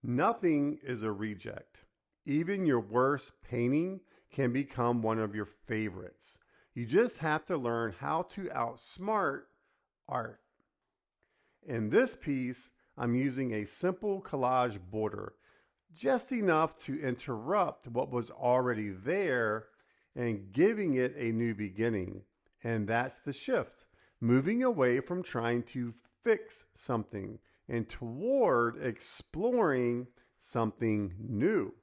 Nothing is a reject. Even your worst painting can become one of your favorites. You just have to learn how to outsmart art. In this piece, I'm using a simple collage border, just enough to interrupt what was already there and giving it a new beginning. And that's the shift, moving away from trying to fix something and toward exploring something new.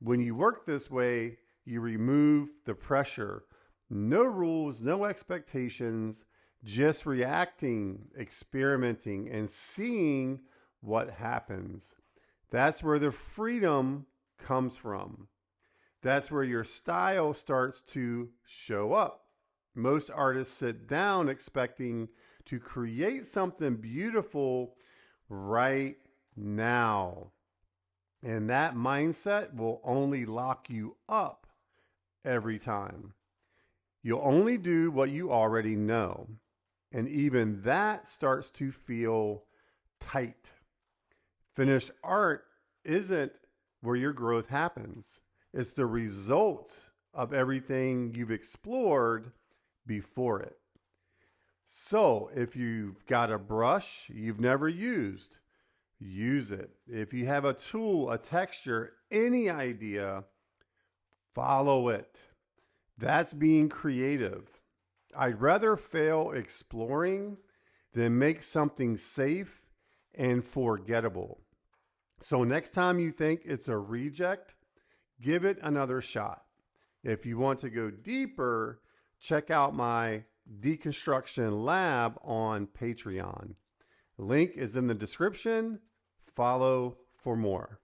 When you work this way, you remove the pressure. No rules, no expectations, just reacting, experimenting, and seeing what happens. That's where the freedom comes from. That's where your style starts to show up. Most artists sit down expecting to create something beautiful right now. And that mindset will only lock you up every time. You'll only do what you already know. And even that starts to feel tight. Finished art isn't where your growth happens. It's the result of everything you've explored before it. So if you've got a brush you've never used, use it. If you have a tool, a texture, any idea, follow it. That's being creative. I'd rather fail exploring than make something safe and forgettable. So next time you think it's a reject, give it another shot. If you want to go deeper, check out my deconstruction lab on Patreon. Link is in the description. Follow for more.